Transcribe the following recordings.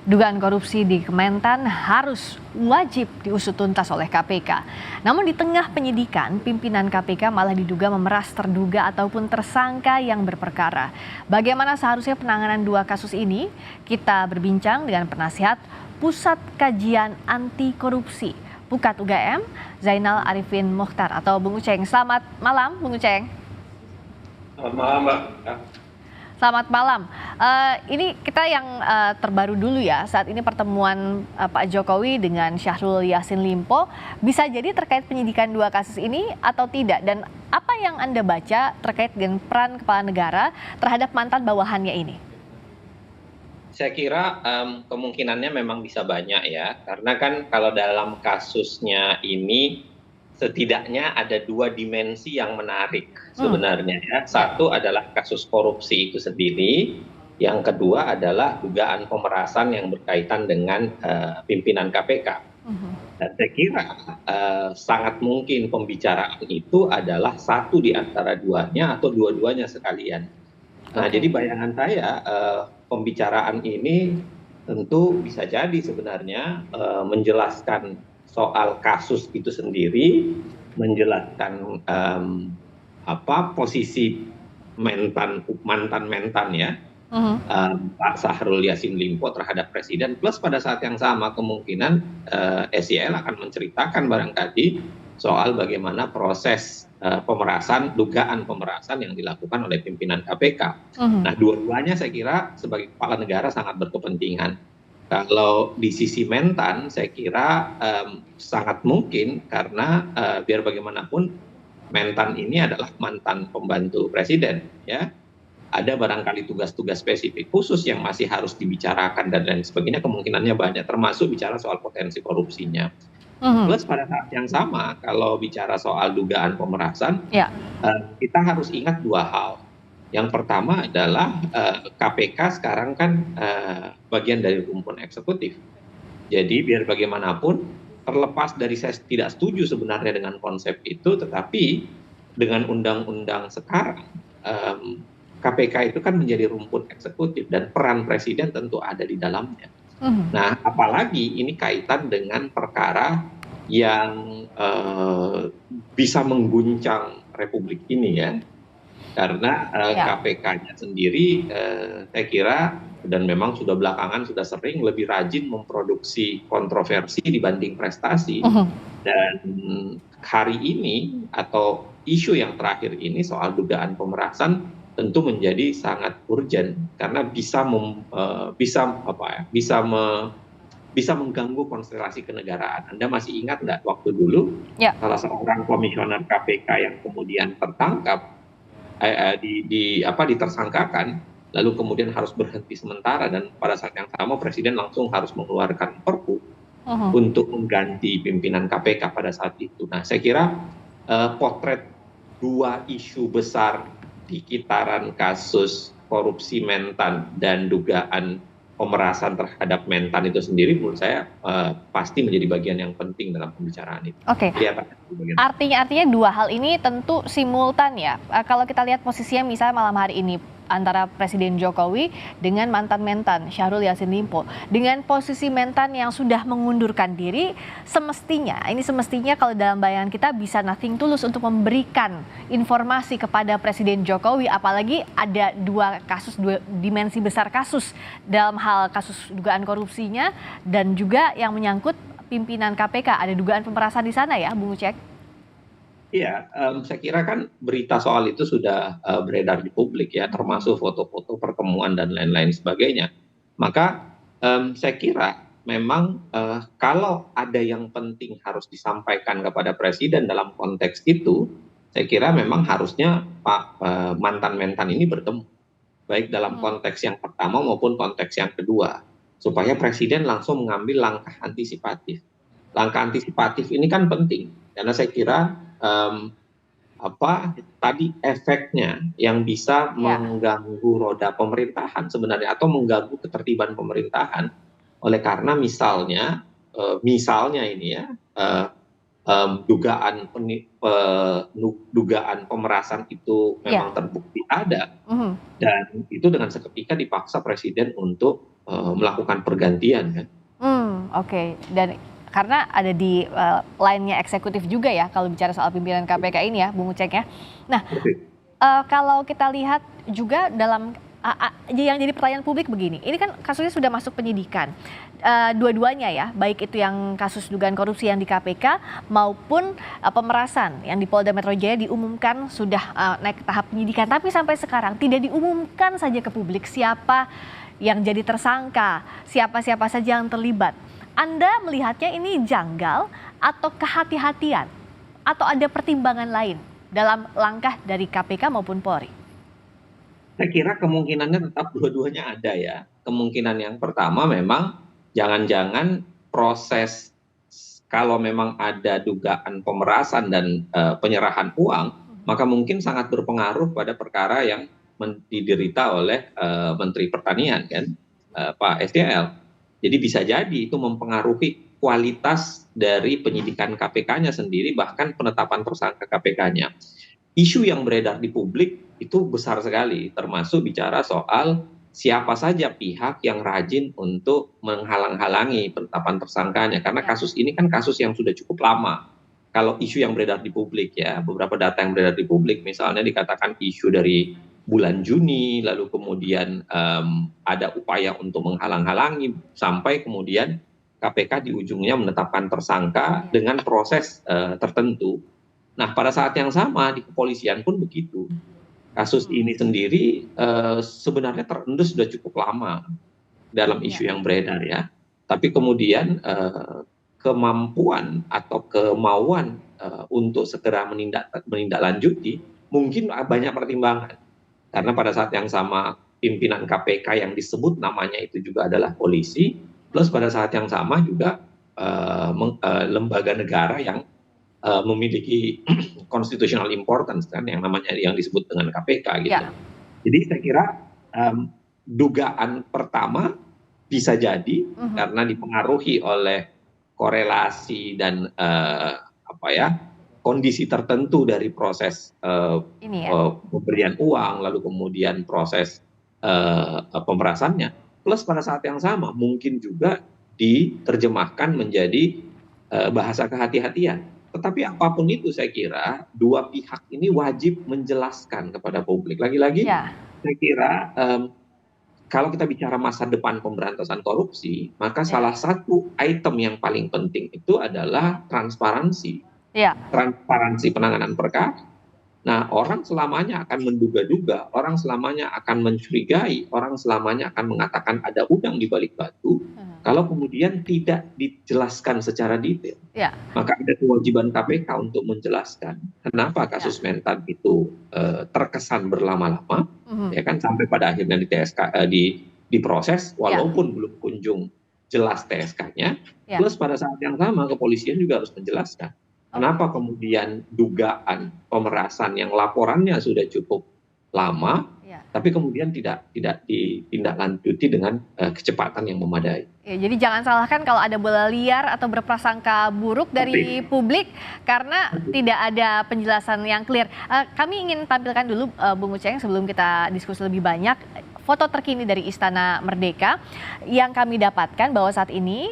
Dugaan korupsi di Kementan harus wajib diusut tuntas oleh KPK. Namun di tengah penyidikan, pimpinan KPK malah diduga memeras terduga ataupun tersangka yang berperkara. Bagaimana seharusnya penanganan dua kasus ini? Kita berbincang dengan penasihat Pusat Kajian Anti Korupsi Pukat UGM, Zainal Arifin Mokhtar atau Bung Uceng. Selamat malam, Bung Uceng. Selamat malam, Mbak. Selamat malam. Ini kita yang terbaru dulu ya. Saat ini pertemuan Pak Jokowi dengan Syahrul Yassin Limpo bisa jadi terkait penyidikan dua kasus ini atau tidak? Dan apa yang Anda baca terkait dengan peran kepala negara terhadap mantan bawahannya ini? Saya kira kemungkinannya memang bisa banyak ya. Karena kan kalau dalam kasusnya ini setidaknya ada dua dimensi yang menarik sebenarnya ya. Satu adalah kasus korupsi itu sendiri, yang kedua adalah dugaan pemerasan yang berkaitan dengan pimpinan KPK. Dan saya kira sangat mungkin pembicaraan itu adalah satu di antara duanya atau dua-duanya sekalian. Nah, jadi bayangan saya pembicaraan ini tentu bisa jadi sebenarnya menjelaskan soal kasus itu sendiri, menjelaskan posisi mantan ya, Pak Syahrul Yassin Limpo terhadap presiden, plus pada saat yang sama kemungkinan SYL akan menceritakan barangkali soal bagaimana proses dugaan pemerasan yang dilakukan oleh pimpinan KPK. Nah, dua-duanya saya kira sebagai kepala negara sangat berkepentingan. Kalau di sisi mentan, saya kira sangat mungkin karena biar bagaimanapun mentan ini adalah mantan pembantu presiden, ya. Ada barangkali tugas-tugas spesifik khusus yang masih harus dibicarakan dan lain sebagainya, kemungkinannya banyak, termasuk bicara soal potensi korupsinya. Plus pada saat yang sama, kalau bicara soal dugaan pemerasan, kita harus ingat dua hal. Yang pertama adalah KPK sekarang kan bagian dari rumpun eksekutif. Jadi biar bagaimanapun, terlepas dari saya tidak setuju sebenarnya dengan konsep itu, tetapi dengan undang-undang sekarang, KPK itu kan menjadi rumpun eksekutif dan peran presiden tentu ada di dalamnya. Nah, apalagi ini kaitan dengan perkara yang bisa mengguncang Republik ini ya. Karena KPK-nya sendiri saya kira dan memang sudah belakangan sudah sering lebih rajin memproduksi kontroversi dibanding prestasi. Dan hari ini atau isu yang terakhir ini soal dugaan pemerasan tentu menjadi sangat urgent karena bisa mengganggu konstelasi kenegaraan. Anda masih ingat nggak waktu dulu salah seorang komisioner KPK yang kemudian tertangkap ditersangkakan, lalu kemudian harus berhenti sementara dan pada saat yang sama presiden langsung harus mengeluarkan Perpu untuk mengganti pimpinan KPK pada saat itu. Nah, saya kira potret dua isu besar di kitaran kasus korupsi mentan dan dugaan pemerasan terhadap mentan itu sendiri menurut saya pasti menjadi bagian yang penting dalam pembicaraan itu. Oke. Artinya dua hal ini tentu simultan ya. Kalau kita lihat posisinya misalnya malam hari ini antara Presiden Jokowi dengan mantan mentan Syahrul Yassin Limpo. Dengan posisi mentan yang sudah mengundurkan diri, semestinya kalau dalam bayangan kita bisa nothing tulus untuk memberikan informasi kepada Presiden Jokowi, apalagi ada dua dimensi besar kasus dalam hal kasus dugaan korupsinya dan juga yang menyangkut pimpinan KPK, ada dugaan pemerasan di sana ya, Bung Uceng? Iya, saya kira kan berita soal itu sudah beredar di publik ya, termasuk foto-foto pertemuan dan lain-lain sebagainya. Maka saya kira memang kalau ada yang penting harus disampaikan kepada presiden dalam konteks itu, saya kira memang harusnya Pak mantan mentan ini bertemu, baik dalam konteks yang pertama maupun konteks yang kedua, supaya presiden langsung mengambil langkah antisipatif. Langkah antisipatif ini kan penting, karena saya kira tadi efeknya yang bisa mengganggu roda pemerintahan sebenarnya atau mengganggu ketertiban pemerintahan oleh karena misalnya ini ya dugaan pemerasan itu memang terbukti ada dan itu dengan seketika dipaksa presiden untuk melakukan pergantian kan. Oke. Dan karena ada di line-nya eksekutif juga ya kalau bicara soal pimpinan KPK ini ya, Bung Uceng ya. Nah, kalau kita lihat juga dalam yang jadi pertanyaan publik begini, ini kan kasusnya sudah masuk penyidikan. Dua-duanya ya, baik itu yang kasus dugaan korupsi yang di KPK maupun pemerasan yang di Polda Metro Jaya diumumkan sudah naik ke tahap penyidikan. Tapi sampai sekarang tidak diumumkan saja ke publik siapa yang jadi tersangka, siapa-siapa saja yang terlibat. Anda melihatnya ini janggal atau kehati-hatian atau ada pertimbangan lain dalam langkah dari KPK maupun Polri? Saya kira kemungkinannya tetap dua-duanya ada ya. Kemungkinan yang pertama memang jangan-jangan proses kalau memang ada dugaan pemerasan dan penyerahan uang, maka mungkin sangat berpengaruh pada perkara yang diderita oleh Menteri Pertanian kan, Pak SDL. Jadi bisa jadi itu mempengaruhi kualitas dari penyidikan KPK-nya sendiri, bahkan penetapan tersangka KPK-nya. Isu yang beredar di publik itu besar sekali, termasuk bicara soal siapa saja pihak yang rajin untuk menghalang-halangi penetapan tersangkanya. Karena kasus ini kan kasus yang sudah cukup lama. Kalau isu yang beredar di publik ya, beberapa data yang beredar di publik, misalnya dikatakan isu dari bulan Juni, lalu kemudian ada upaya untuk menghalang-halangi, sampai kemudian KPK di ujungnya menetapkan tersangka dengan proses tertentu. Nah, pada saat yang sama di kepolisian pun begitu. Kasus ini sendiri sebenarnya terendus sudah cukup lama dalam isu yang beredar ya. Tapi kemudian kemampuan atau kemauan untuk segera menindaklanjuti mungkin banyak pertimbangan. Karena pada saat yang sama pimpinan KPK yang disebut namanya itu juga adalah polisi, plus pada saat yang sama juga lembaga negara yang memiliki constitutional importance kan, yang namanya yang disebut dengan KPK gitu. Ya. Jadi saya kira dugaan pertama bisa jadi karena dipengaruhi oleh korelasi dan kondisi tertentu dari proses pemberian uang, lalu kemudian proses pemerasannya. Plus pada saat yang sama mungkin juga diterjemahkan menjadi bahasa kehati-hatian. Tetapi apapun itu saya kira dua pihak ini wajib menjelaskan kepada publik. Lagi-lagi saya kira kalau kita bicara masa depan pemberantasan korupsi, maka salah satu item yang paling penting itu adalah transparansi. Transparansi penanganan perkara. Nah, orang selamanya akan menduga-duga, orang selamanya akan mencurigai, orang selamanya akan mengatakan ada udang di balik batu. Kalau kemudian tidak dijelaskan secara detail, maka ada kewajiban KPK untuk menjelaskan kenapa kasus Mentan itu terkesan berlama-lama, ya kan, sampai pada akhirnya di TSK diproses, walaupun belum kunjung jelas TSK-nya. Plus pada saat yang sama kepolisian juga harus menjelaskan. Kenapa kemudian dugaan pemerasan yang laporannya sudah cukup lama, tapi kemudian tidak ditindaklanjuti dengan kecepatan yang memadai. Jadi jangan salahkan kalau ada bola liar atau berprasangka buruk dari publik karena tidak ada penjelasan yang clear. Kami ingin tampilkan dulu Bung Uceng sebelum kita diskusi lebih banyak foto terkini dari Istana Merdeka yang kami dapatkan bahwa saat ini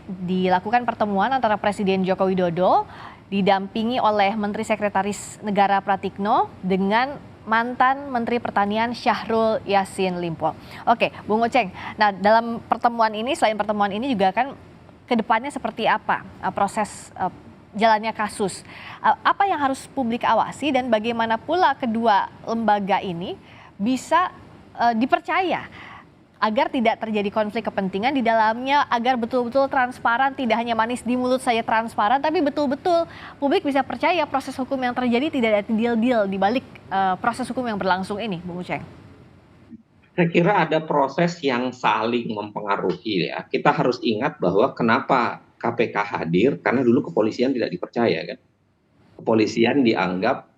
dilakukan pertemuan antara Presiden Joko Widodo didampingi oleh Menteri Sekretaris Negara Pratikno dengan mantan Menteri Pertanian Syahrul Yassin Limpo. Oke, Bung Uceng. Nah, dalam pertemuan ini, selain pertemuan ini juga kan kedepannya seperti apa proses jalannya kasus? Apa yang harus publik awasi dan bagaimana pula kedua lembaga ini bisa dipercaya agar tidak terjadi konflik kepentingan di dalamnya, agar betul-betul transparan, tidak hanya manis di mulut saja transparan, tapi betul-betul publik bisa percaya proses hukum yang terjadi tidak ada deal-deal di balik proses hukum yang berlangsung ini, Bung Uceng. Saya kira ada proses yang saling mempengaruhi ya. Kita harus ingat bahwa kenapa KPK hadir, karena dulu kepolisian tidak dipercaya kan. Kepolisian dianggap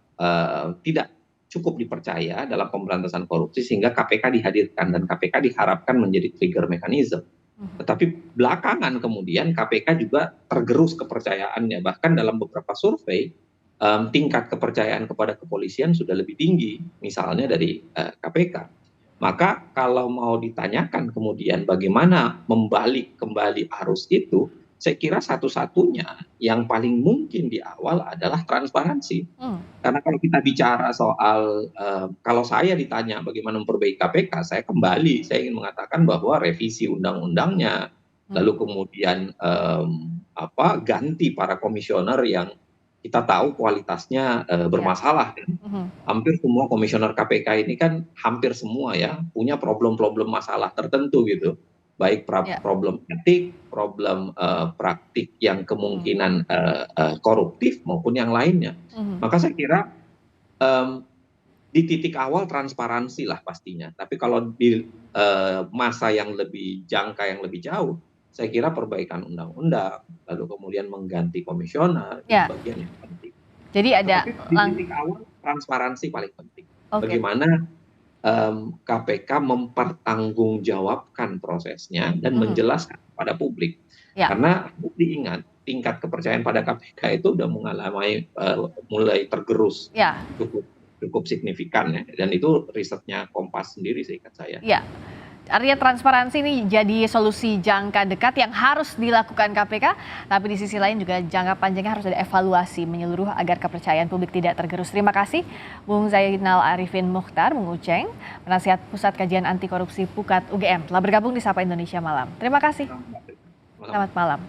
tidak cukup dipercaya dalam pemberantasan korupsi sehingga KPK dihadirkan dan KPK diharapkan menjadi trigger mechanism. Tetapi belakangan kemudian KPK juga tergerus kepercayaannya, bahkan dalam beberapa survei tingkat kepercayaan kepada kepolisian sudah lebih tinggi misalnya dari KPK. Maka kalau mau ditanyakan kemudian bagaimana membalik kembali arus itu, saya kira satu-satunya yang paling mungkin di awal adalah transparansi. Hmm. Karena kalau kita bicara soal, kalau saya ditanya bagaimana memperbaiki KPK, saya ingin mengatakan bahwa revisi undang-undangnya, lalu kemudian, ganti para komisioner yang kita tahu kualitasnya, Ya. bermasalah kan. Mhm. Hampir semua komisioner KPK ini kan hampir semua ya, punya problem-problem masalah tertentu gitu. Baik Ya. problem etik, problem, praktik yang kemungkinan, koruptif maupun yang lainnya. Mhm. Maka saya kira, di titik awal transparansi lah pastinya, tapi kalau di, masa yang lebih jangka yang lebih jauh, saya kira perbaikan undang-undang, lalu kemudian mengganti komisioner, itu Ya. bagian yang penting. Jadi ada Tetapi di titik awal transparansi paling penting. Oke. Bagaimana, KPK mempertanggungjawabkan prosesnya dan menjelaskan kepada publik. Ya. Karena diingat, tingkat kepercayaan pada KPK itu udah mulai tergerus Ya. cukup signifikan ya, dan itu risetnya Kompas sendiri seingat saya. Ya. Artinya transparansi ini jadi solusi jangka dekat yang harus dilakukan KPK, tapi di sisi lain juga jangka panjangnya harus ada evaluasi menyeluruh agar kepercayaan publik tidak tergerus. Terima kasih Bung Zainal Arifin Mukhtar, Bung Uceng, Penasihat Pusat Kajian Anti Korupsi Pukat UGM, telah bergabung di Sapa Indonesia Malam. Terima kasih. Selamat malam.